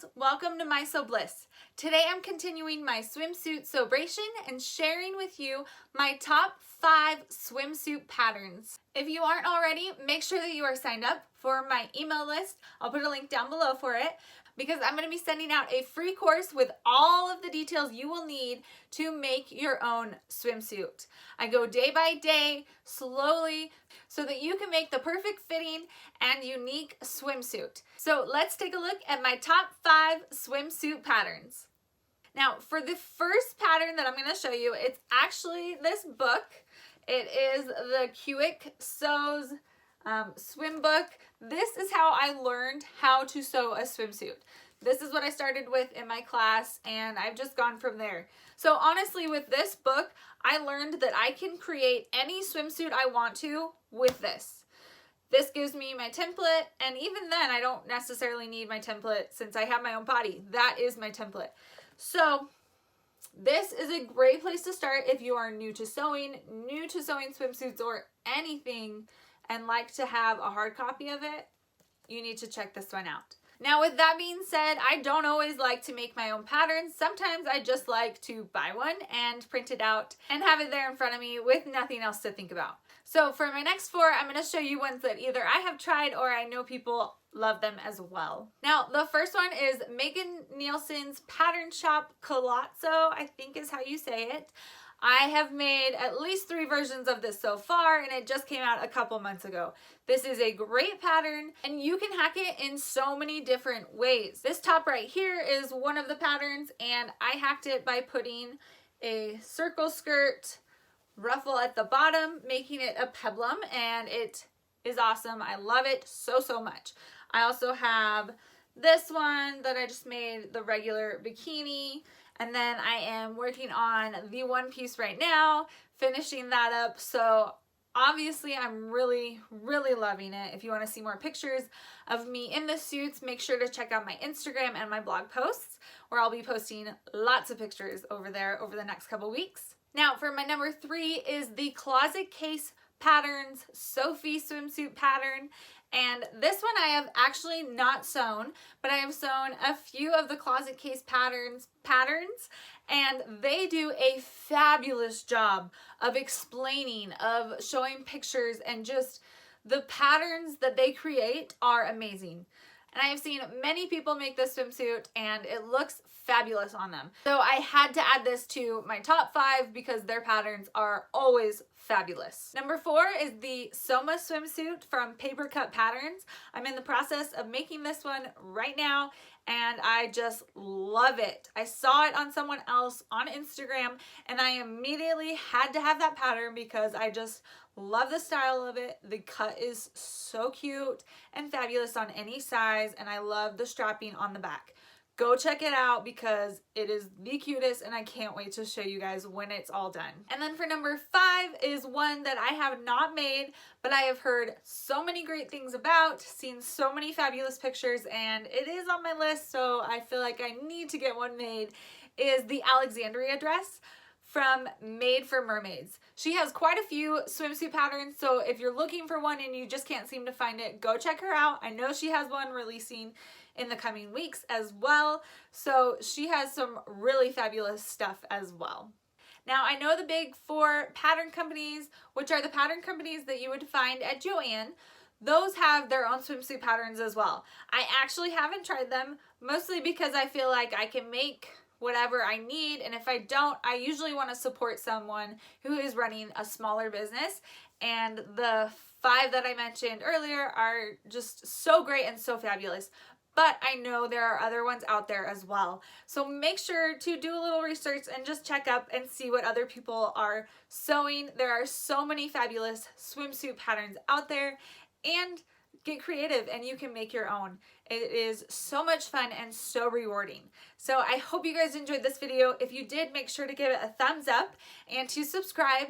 guys, welcome to My Sew Bliss. Today I'm continuing my swimsuit celebration and sharing with you my top 5 swimsuit patterns. If you aren't already, make sure that you are signed up for my email list. I'll put a link down below for it because I'm going to be sending out a free course with all of the details you will need to make your own swimsuit. I go day by day, slowly, so that you can make the perfect fitting and unique swimsuit. So let's take a look at my top 5 swimsuit patterns. Now, for the first pattern that I'm going to show you, it's actually this book. It is the Quick Sews swim book. This is how I learned how to sew a swimsuit. This is what I started with in my class, and I've just gone from there. So honestly, with this book, I learned that I can create any swimsuit I want to with this. This gives me my template, and even then I don't necessarily need my template since I have my own body. That is my template. So this is a great place to start if you are new to sewing swimsuits or anything and like to have a hard copy of it. You need to check this one out. Now, with that being said, I don't always like to make my own patterns. Sometimes I just like to buy one and print it out and have it there in front of me with nothing else to think about. So for my next 4, I'm going to show you ones that either I have tried or I know people love them as well. Now, the first one is Nielsens Patterns Shop Colazzo, I think is how you say it. I have made at least 3 versions of this so far, and it just came out a couple months ago. This is a great pattern, and you can hack it in so many different ways. This top right here is one of the patterns, and I hacked it by putting a circle skirt ruffle at the bottom, making it a peplum, and it is awesome. I love it so much. I also have this one that I just made, the regular bikini. And then I am working on the one piece right now, finishing that up. So obviously I'm really loving it. If you want to see more pictures of me in the suits, make sure to check out my Instagram and my blog posts, where I'll be posting lots of pictures over there over the next couple weeks. Now for my number 3 is the Closet Case Patterns Sophie swimsuit pattern. And this one I have actually not sewn, but I have sewn a few of the Closet Case patterns, and they do a fabulous job of explaining, of showing pictures, and just the patterns that they create are amazing. And I have seen many people make this swimsuit and it looks fabulous on them. So I had to add this to my top 5 because their patterns are always fabulous. Number 4 is the Soma swimsuit from Paper Cut Patterns. I'm in the process of making this one right now and I just love it. I saw it on someone else on Instagram and I immediately had to have that pattern because I just love the style of it. The cut is so cute and fabulous on any size, and I love the strapping on the back. Go check it out because it is the cutest and I can't wait to show you guys when it's all done. And then for number 5 is one that I have not made, but I have heard so many great things about, seen so many fabulous pictures, and it is on my list, so I feel like I need to get one made, is the Alexandria Dress from Made for Mermaids. She has quite a few swimsuit patterns, so if you're looking for one and you just can't seem to find it, go check her out. I know she has one releasing in the coming weeks as well, so she has some really fabulous stuff as well. Now, I know the big 4 pattern companies, which are the pattern companies that you would find at Joann, those have their own swimsuit patterns as well. I actually haven't tried them, mostly because I feel like I can make whatever I need, and if I don't, I usually want to support someone who is running a smaller business, and the 5 that I mentioned earlier are just so great and so fabulous. But I know there are other ones out there as well. So make sure to do a little research and just check up and see what other people are sewing. There are so many fabulous swimsuit patterns out there, and get creative and you can make your own. It is so much fun and so rewarding. So I hope you guys enjoyed this video. If you did, make sure to give it a thumbs up and to subscribe.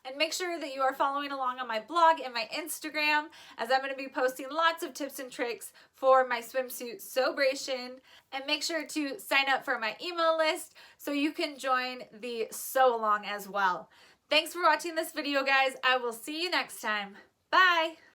And make sure that you are following along on my blog and my Instagram, as I'm going to be posting lots of tips and tricks for my swimsuit celebration. And make sure to sign up for my email list so you can join the sew along as well. Thanks for watching this video, guys. I will see you next time. Bye!